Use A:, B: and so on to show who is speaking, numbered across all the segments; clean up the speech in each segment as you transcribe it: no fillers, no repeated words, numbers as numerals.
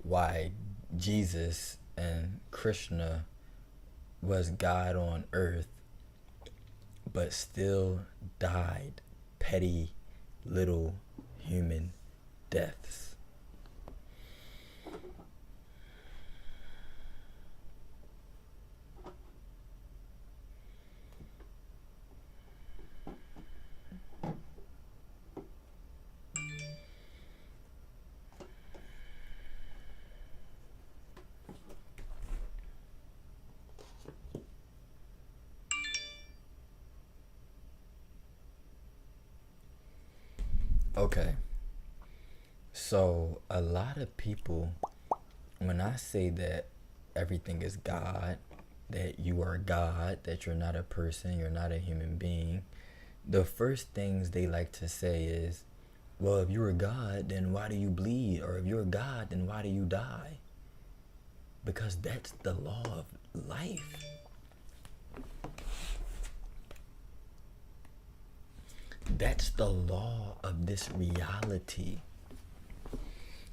A: why Jesus and Krishna was God on earth, but still died petty little human deaths. Okay, so a lot of people, when I say that everything is God, that you are God, that you're not a person, you're not a human being, the first things they like to say is, well, if you're God, then why do you bleed? Or if you're God, then why do you die? Because that's the law of life. That's the law of this reality.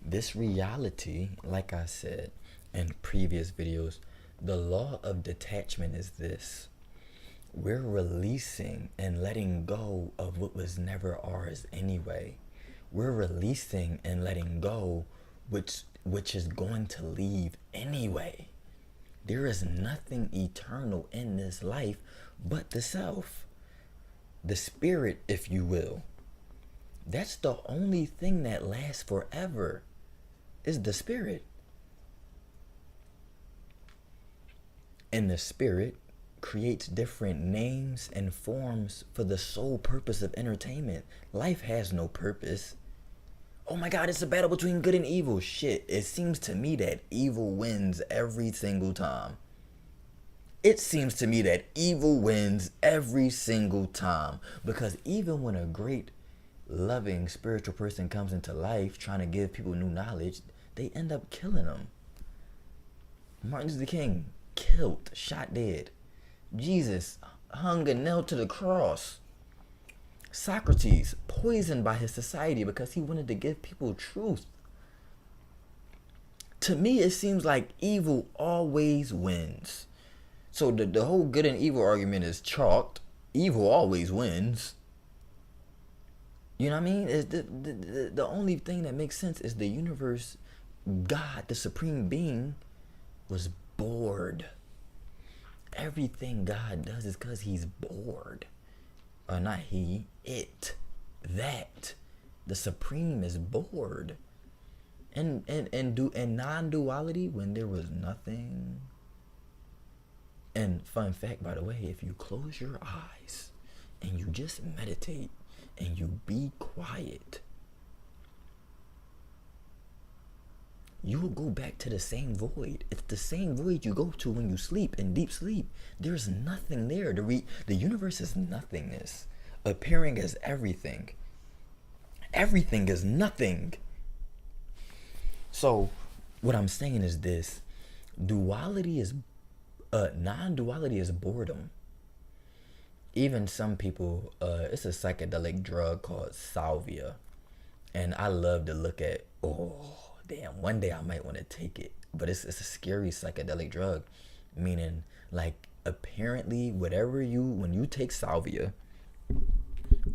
A: This reality, like I said in previous videos, the law of detachment is this. We're releasing and letting go of what was never ours anyway. We're releasing and letting go which is going to leave anyway. There is nothing eternal in this life but the self, the spirit, if you will. That's the only thing that lasts forever, is the spirit. And the spirit creates different names and forms for the sole purpose of entertainment. Life has no purpose. Oh my God, it's a battle between good and evil. Shit, it seems to me that evil wins every single time. It seems to me that evil wins every single time. Because even when a great, loving, spiritual person comes into life trying to give people new knowledge, they end up killing them. Martin Luther King, killed, shot dead. Jesus, hung and nailed to the cross. Socrates, poisoned by his society because he wanted to give people truth. To me, it seems like evil always wins. So the whole good and evil argument is chalked. Evil always wins. You know what I mean? It's the only thing that makes sense is the universe, God, the supreme being, was bored. Everything God does is because he's bored. Or not he, it, that. The supreme is bored. And non-duality, when there was nothing. And fun fact, by the way, if you close your eyes and you just meditate and you be quiet, you will go back to the same void. It's the same void you go to when you sleep, in deep sleep. There's nothing there. The universe is nothingness, appearing as everything. Everything is nothing. So what I'm saying is this: duality is non-duality is boredom. Even some people, it's a psychedelic drug called salvia, and I love to look at. Oh damn! One day I might want to take it, but it's a scary psychedelic drug, meaning like apparently whatever when you take salvia,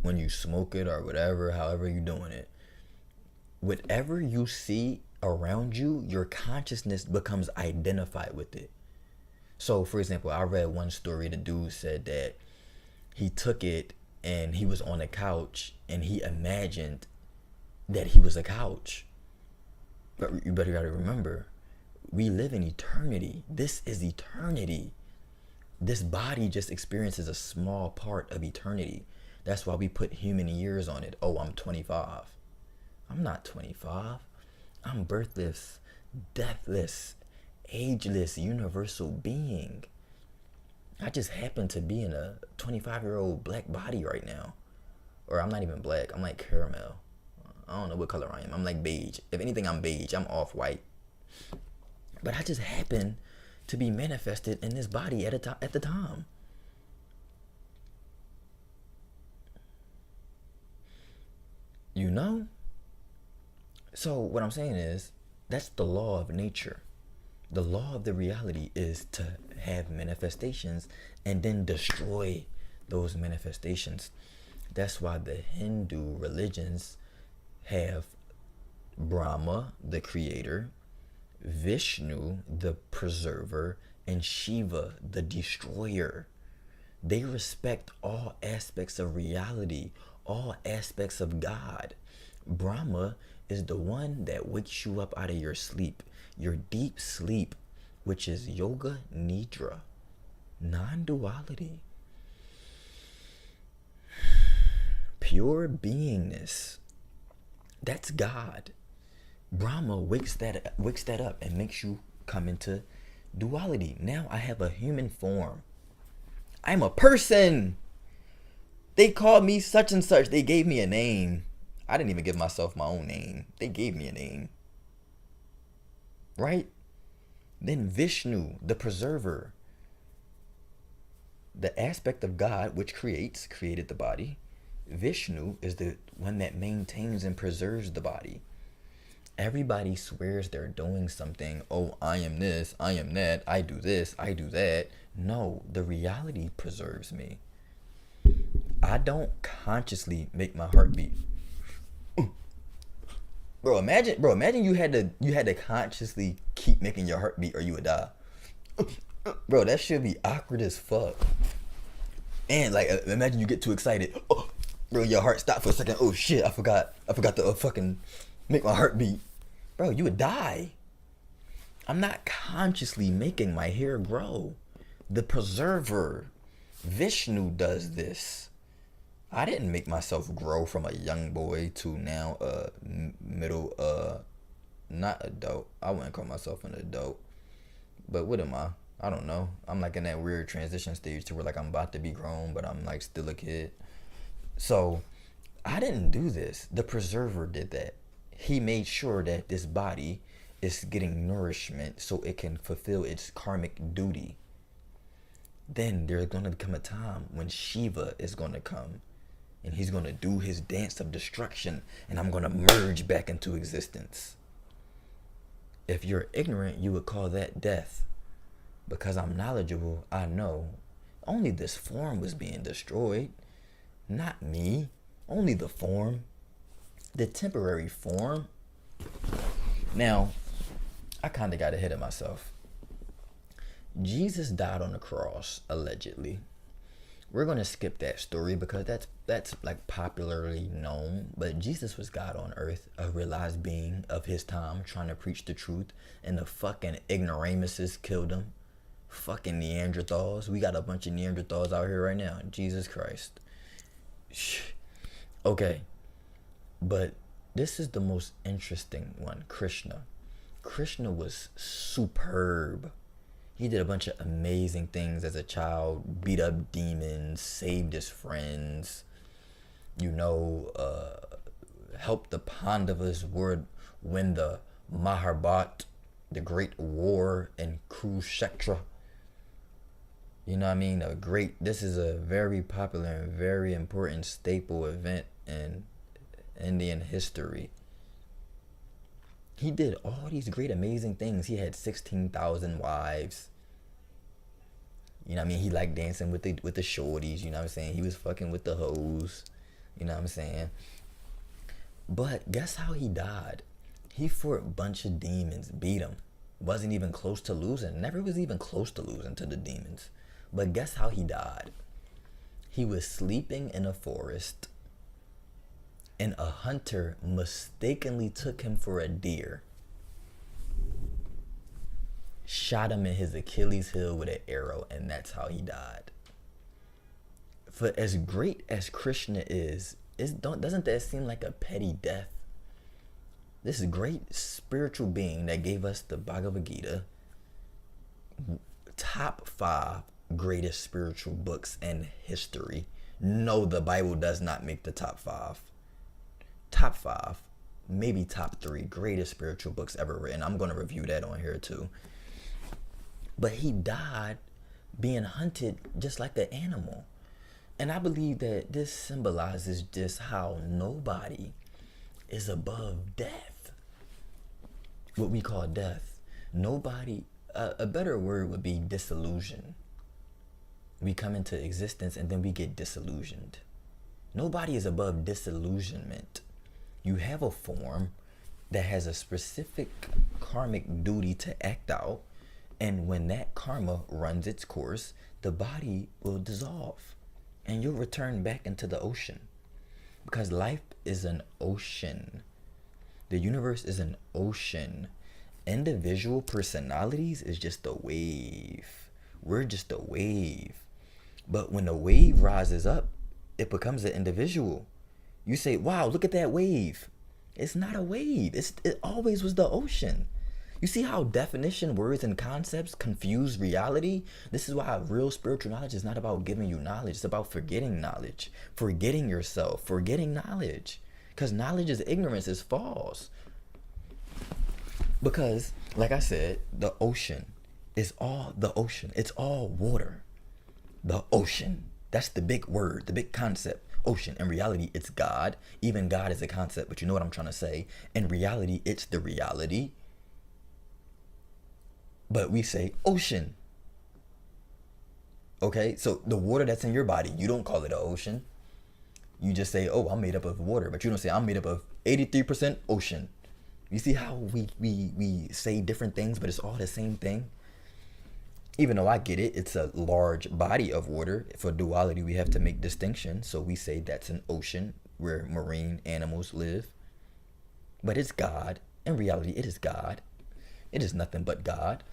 A: when you smoke it or whatever, however you're doing it, whatever you see around you, your consciousness becomes identified with it. So, for example, I read one story. The dude said that he took it and he was on a couch and he imagined that he was a couch. But you better gotta remember, we live in eternity. This is eternity. This body just experiences a small part of eternity. That's why we put human years on it. Oh, I'm 25. I'm not 25. I'm birthless, deathless, ageless, universal being. I just happen to be in a 25-year-old black body right now. Or I'm not even black. I'm like caramel. I don't know what color I am. I'm like beige. If anything, I'm beige. I'm off-white. But I just happen to be manifested in this body at the time. You know? So what I'm saying is, That's the law of nature. The law of the reality is to have manifestations and then destroy those manifestations. That's why the Hindu religions have Brahma, the creator, Vishnu, the preserver, and Shiva, the destroyer. They respect all aspects of reality, all aspects of God. Brahma is the one that wakes you up out of your sleep, your deep sleep, which is yoga nidra, non-duality, pure beingness. That's God. Brahma wakes that up and makes you come into duality. Now I have a human form. I'm a person. They called me such and such. They gave me a name. I didn't even give myself my own name. They gave me a name. Right? Then Vishnu, the preserver, the aspect of God which created the body. Vishnu is the one that maintains and preserves the body. Everybody swears they're doing something. Oh, I am this, I am that, I do this, I do that. No, the reality preserves me. I don't consciously make my heart beat. Bro, imagine you had to consciously keep making your heart beat or you would die. Bro, that should be awkward as fuck. And like, imagine you get too excited. Oh, bro, your heart stopped for a second. Oh shit, I forgot to fucking make my heart beat. Bro, you would die. I'm not consciously making my hair grow. The preserver, Vishnu, does this. I didn't make myself grow from a young boy to now a middle, not adult. I wouldn't call myself an adult. But what am I? I don't know. I'm like in that weird transition stage to where like I'm about to be grown, but I'm like still a kid. So I didn't do this. The preserver did that. He made sure that this body is getting nourishment so it can fulfill its karmic duty. Then there's going to come a time when Shiva is going to come and he's going to do his dance of destruction and I'm going to merge back into existence. If you're ignorant, you would call that death. Because I'm knowledgeable, I know only this form was being destroyed, not me, only the form. The temporary form. Now, I kind of got ahead of myself. Jesus died on the cross, allegedly. We're going to skip that story because that's like popularly known. But Jesus was God on earth, a realized being of his time trying to preach the truth. And the fucking ignoramuses killed him. Fucking Neanderthals. We got a bunch of Neanderthals out here right now. Jesus Christ. Okay. But this is the most interesting one, Krishna. Krishna was superb. He did a bunch of amazing things as a child, beat up demons, saved his friends, helped the Pandavas win the Mahabharata, the Great War in Kurukshetra. You know what I mean? This is a very popular and very important staple event in Indian history. He did all these great, amazing things. He had 16,000 wives. You know what I mean? He liked dancing with the shorties. You know what I'm saying? He was fucking with the hoes. You know what I'm saying? But guess how he died? He fought a bunch of demons, beat them. Wasn't even close to losing. Never was even close to losing to the demons. But guess how he died? He was sleeping in a forest. And a hunter mistakenly took him for a deer. Shot him in his Achilles heel with an arrow, and that's how he died. For as great as Krishna doesn't that seem like a petty death? This great spiritual being that gave us the Bhagavad Gita, top 5 greatest spiritual books in history. No, the Bible does not make the top 5. Top 5, maybe top 3 greatest spiritual books ever written. I'm going to review that on here too. But he died being hunted just like an animal. And I believe that this symbolizes just how nobody is above death. what we call death. Nobody, a better word would be disillusion. We come into existence and then we get disillusioned. Nobody is above disillusionment. You have a form that has a specific karmic duty to act out, and when that karma runs its course, the body will dissolve and you'll return back into the ocean. Because life is an ocean. The universe is an ocean. Individual personalities is just a wave. We're just a wave. But when the wave rises up, it becomes an individual. You say, wow, look at that wave. It's not a wave. It always was the ocean. You see how definition, words, and concepts confuse reality? This is why real spiritual knowledge is not about giving you knowledge. It's about forgetting knowledge, forgetting yourself, forgetting knowledge. Because knowledge is ignorance, is false. Because, like I said, the ocean is all the ocean. It's all water. The ocean. That's the big word, the big concept. Ocean. In reality, it's God. Even God is a concept, but you know what I'm trying to say. In reality, it's the reality. But we say ocean. Okay, so the water that's in your body, you don't call it an ocean. You just say, oh, I'm made up of water. But you don't say, I'm made up of 83% ocean. You see how we say different things, but it's all the same thing? Even though I get it, it's a large body of water. For duality, we have to make distinction. So we say that's an ocean where marine animals live. But it's God. In reality, it is God. It is nothing but God.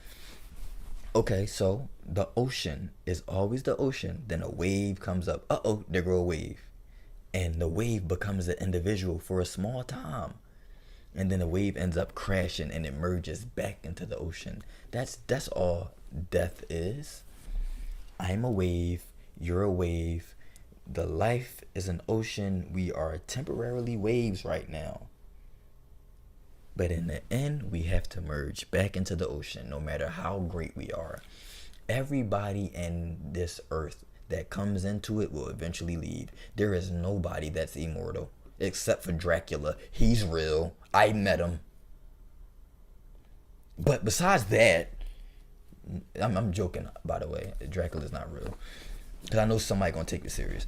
A: Okay, so the ocean is always the ocean. Then a wave comes up. Uh-oh, there go a wave. And the wave becomes an individual for a small time. And then the wave ends up crashing and it merges back into the ocean. That's all death is. I'm a wave. You're a wave. The life is an ocean. We are temporarily waves right now. But in the end, we have to merge back into the ocean, no matter how great we are. Everybody in this earth that comes into it will eventually leave. There is nobody that's immortal, except for Dracula. He's real. I met him. But besides that, I'm joking, by the way. Dracula's not real. Because I know somebody going to take it serious.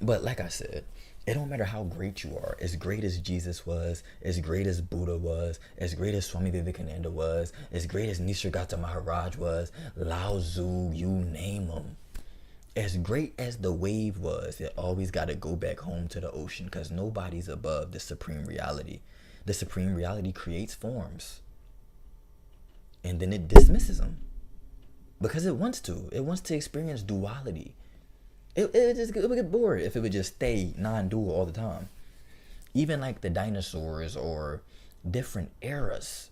A: But like I said, it don't matter how great you are. As great as Jesus was, as great as Buddha was, as great as Swami Vivekananda was, as great as Nisargadatta Maharaj was, Lao Tzu, you name them. As great as the wave was, it always got to go back home to the ocean because nobody's above the supreme reality. The supreme reality creates forms. And then it dismisses them. Because it wants to. It wants to experience duality. It would get bored if it would just stay non-dual all the time. Even like the dinosaurs or different eras.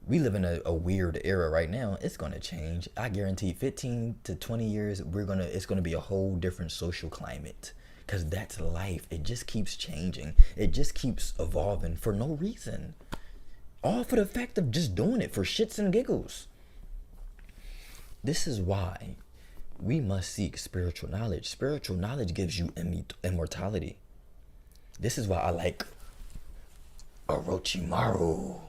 A: We live in a weird era right now. It's going to change. I guarantee 15 to 20 years, it's going to be a whole different social climate. Because that's life. It just keeps changing. It just keeps evolving for no reason. All for the fact of just doing it for shits and giggles. This is why we must seek spiritual knowledge. Spiritual knowledge gives you immortality. This is why I like Orochimaru.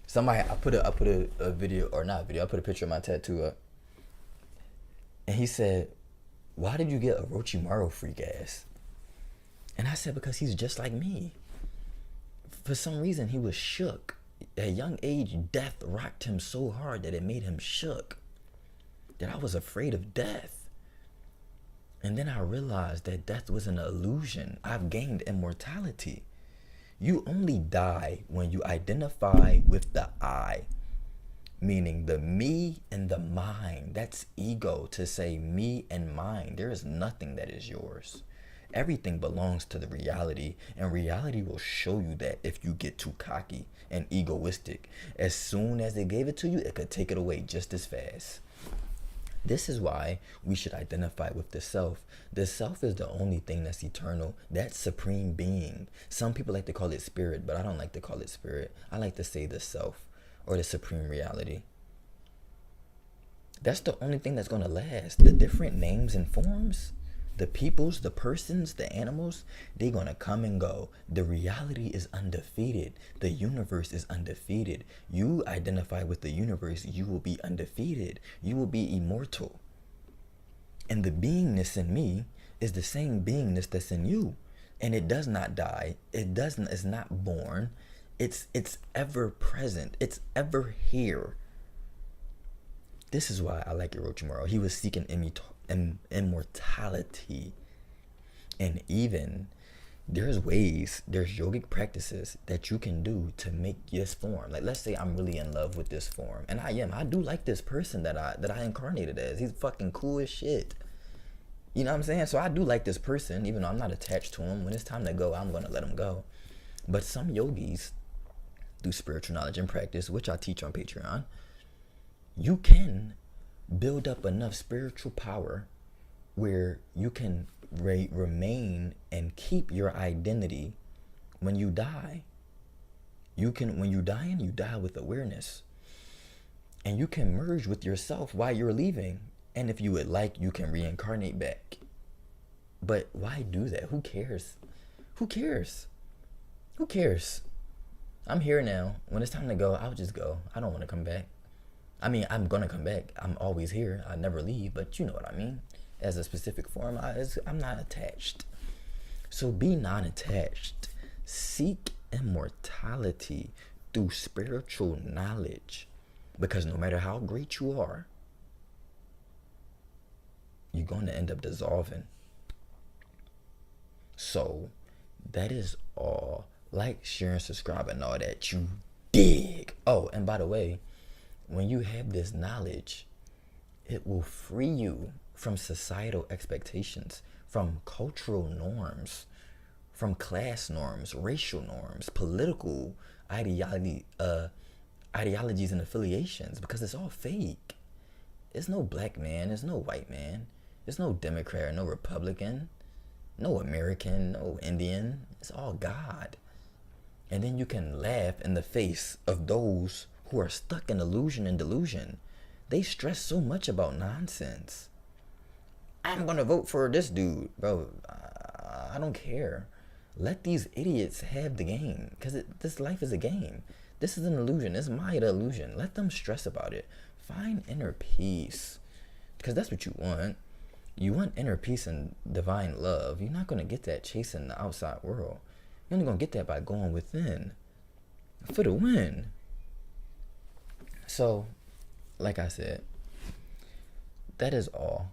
A: Somebody, I put a video, or not a video, I put a picture of my tattoo up. And he said, why did you get Orochimaru freak ass? And I said, because he's just like me. For some reason, he was shook. At a young age, death rocked him so hard that it made him shook. That I was afraid of death. And then I realized that death was an illusion. I've gained immortality. You only die when you identify with the I, meaning the me and the mine. That's ego, to say me and mine. There is nothing that is yours. Everything belongs to the reality, and reality will show you that if you get too cocky and egoistic. As soon as they gave it to you, it could take it away just as fast. This is why we should identify with the self. The self is the only thing that's eternal. That's supreme being. Some people like to call it spirit, but I don't like to call it spirit. I like to say the self or the supreme reality. That's the only thing that's going to last. The different names and forms, The peoples, the persons, the animals, they gonna come and go. The reality is undefeated. The universe is undefeated. You identify with the universe, you will be undefeated. You will be immortal. And the beingness in me is the same beingness that's in you. And it does not die. It's not born. It's ever present. It's ever here. This is why I like Orochimaru. He was seeking immortality. And even there's yogic practices that you can do to make this form. Like, let's say I'm really in love with this form, and I do like this person that I incarnated as. He's fucking cool as shit. You know what I'm saying? So I do like this person, even though I'm not attached to him. When it's time to go, I'm gonna let him go. But some yogis, through spiritual knowledge and practice, which I teach on Patreon, you can build up enough spiritual power where you can remain and keep your identity when you die. When you die with awareness. And you can merge with yourself while you're leaving. And if you would like, you can reincarnate back. But why do that? Who cares? Who cares? Who cares? I'm here now. When it's time to go, I'll just go. I don't want to come back. I mean, I'm gonna come back. I'm always here. I never leave, but you know what I mean. As a specific form, I'm not attached. So be non-attached. Seek immortality through spiritual knowledge. Because no matter how great you are, you're going to end up dissolving. So that is all. Like, share, and subscribe and all that. You dig. Oh, and by the way, when you have this knowledge, it will free you from societal expectations, from cultural norms, from class norms, racial norms, political ideologies and affiliations, because it's all fake. There's no black man, there's no white man, there's no Democrat, no Republican, no American, no Indian. It's all God. And then you can laugh in the face of those who are stuck in illusion and delusion. They stress so much about nonsense. I'm gonna vote for this dude. Bro, I don't care. Let these idiots have the game. Because this life is a game. This is an illusion. It's Maya the illusion. Let them stress about it. Find inner peace. Because that's what you want. You want inner peace and divine love. You're not going to get that chasing the outside world. You're only going to get that by going within. For the win. So, like I said, that is all.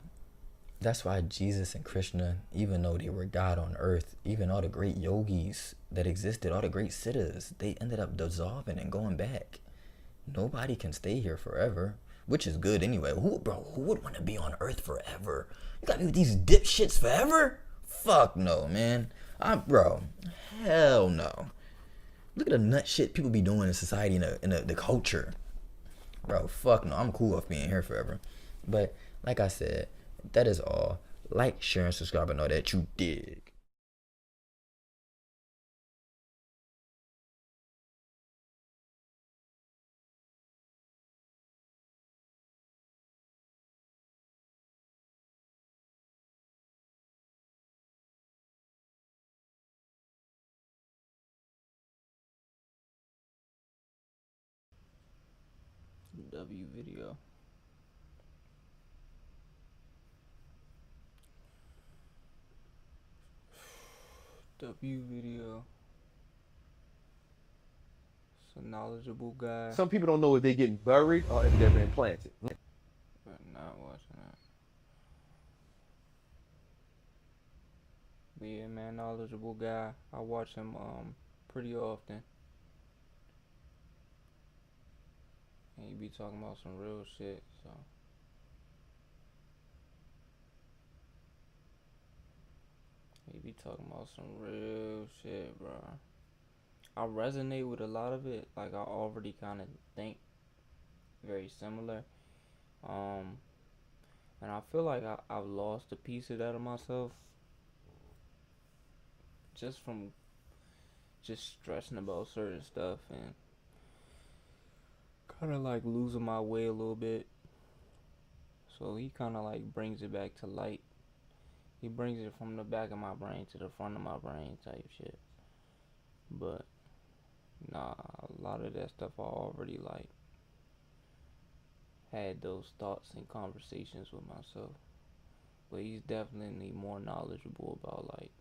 A: That's why Jesus and Krishna, even though they were God on earth, even all the great yogis that existed, all the great siddhas, they ended up dissolving and going back. Nobody can stay here forever, which is good anyway. Who would want to be on earth forever? You gotta be with these dipshits forever? Fuck no, man. Bro, hell no. Look at the nut shit people be doing in society, in the culture. Bro, fuck no. I'm cool off being here forever. But, like I said, that is all. Like, share, and subscribe and all that. You dig. W video. W video. It's a knowledgeable guy.
B: Some people don't know if they're getting buried or if they're being planted.
A: But not watching that. But yeah, man, knowledgeable guy. I watch him pretty often. And he be talking about some real shit, so. He be talking about some real shit, bro. I resonate with a lot of it. Like, I already kind of think very similar. And I feel like I've lost a piece of that of myself. Just from just stressing about certain stuff and kind of like losing my way a little bit. So he kind of like brings it back to light.
C: He brings it from the back of my brain to the front of my brain type shit. But nah, a lot of that stuff I already like had those thoughts and conversations with myself. But he's definitely more knowledgeable about like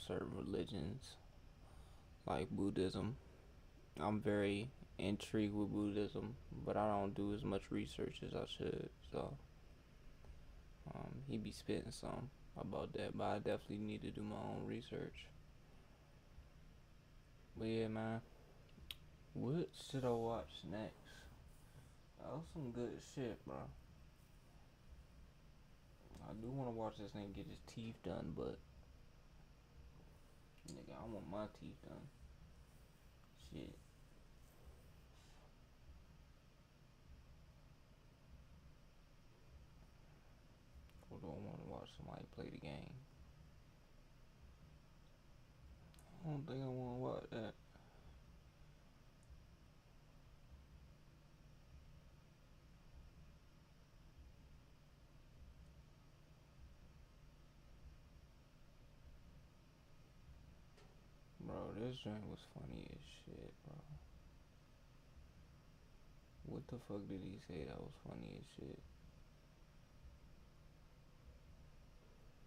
C: certain religions like Buddhism. I'm very intrigued with Buddhism, but I don't do as much research as I should. So he be spitting some about that, but I definitely need to do my own research. But yeah, man, what should I watch next? That was some good shit, bro. I do want to watch this nigga get his teeth done, but nigga, I want my teeth done. Shit. Or do I want to watch somebody play the game? I don't think I want to watch that. Bro, this joint was funny as shit, bro. What the fuck did he say that was funny as shit?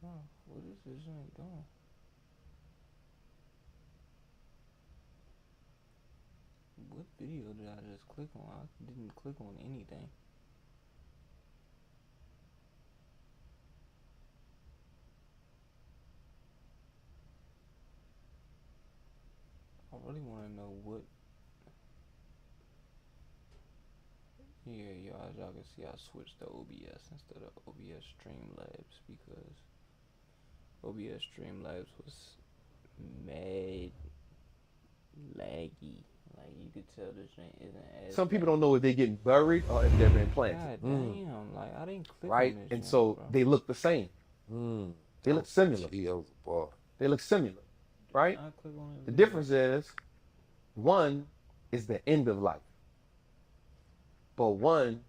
C: Bro, what is this joint doing? What video did I just click on? I didn't click on anything. I really want to know what. Yeah, y'all, as y'all can see, I switched to OBS instead of OBS Streamlabs because OBS Streamlabs was mad laggy. Like you could tell this thing isn't as.
B: Some people don't know if they're getting buried or if they're being planted.
C: God damn! Like I didn't click
B: Right?
C: on this.
B: And
C: shit,
B: so
C: bro.
B: they look the same. They look similar. They look similar, right?
C: I click on it.
B: The difference is one is the end of life, but one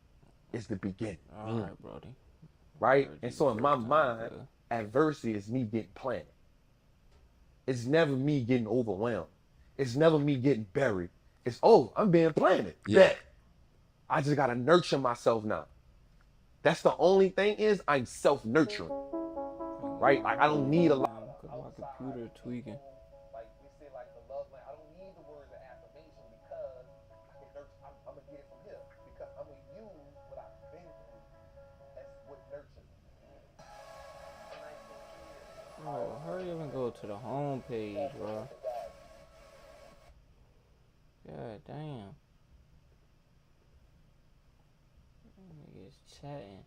B: is the beginning.
C: All right, Brody.
B: Right?
C: Heard
B: And
C: you
B: so in
C: the
B: my
C: first time,
B: mind,
C: cuz.
B: adversity is me getting planted. It's never me getting overwhelmed. It's never me getting buried. It's, oh, I'm being planted. Yeah. I just gotta nurture myself now. That's the only thing is I'm self-nurturing. Right? Like I don't need a lot.
C: Cause my computer tweaking.
B: Like we say, like the love, like I don't need the words of affirmation because I can nurture. I'm gonna get it from here because I'm gonna use what I've been through as what nurtures me.
C: Bro, hurry up and go to the home page, bro. God damn. Niggas chatting.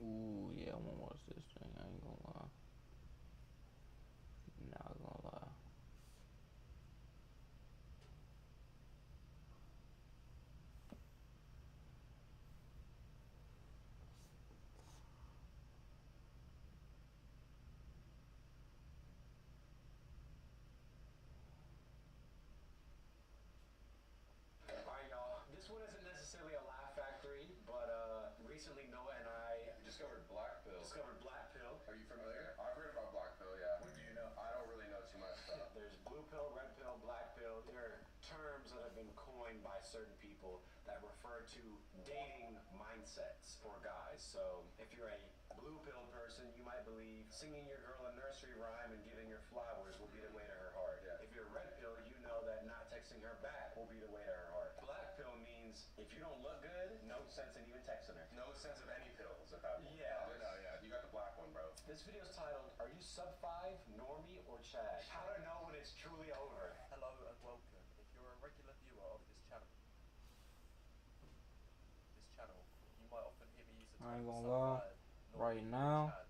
C: Ooh, yeah, I wanna watch this thing. I ain't gonna lie. Not gonna lie.
D: Alright, y'all. This one isn't necessarily a laugh factory, but recently Noah and I
E: discovered black pill.
D: discovered black pill.
E: Are you familiar? I've heard about black pill, yeah.
D: What do you know?
E: I don't really know too much stuff.
D: There's blue pill, red pill, black pill. There are terms that have been coined by certain people that refer to dating mindsets for guys. So if you're a blue pill person, you might believe singing your girl a nursery rhyme and giving her flowers will be the way to her heart.
E: Yeah.
D: If you're red pill, you know that not texting her back will be the way to her heart. Black pill means if you don't look good, no sense in even texting her.
E: No sense of any pills at that point.
D: Yeah.
E: No, yeah. You got the black one, bro.
D: This video is titled, Are You Sub 5, Normie, or Chad? How to know when it's truly over.
F: Hello and welcome. If you're a regular viewer of this channel, you might often hear me use the
C: I ain't
F: term
C: gonna
F: sub
C: lie.
F: 5,
C: Right
F: Normie,
C: now,
F: Chad.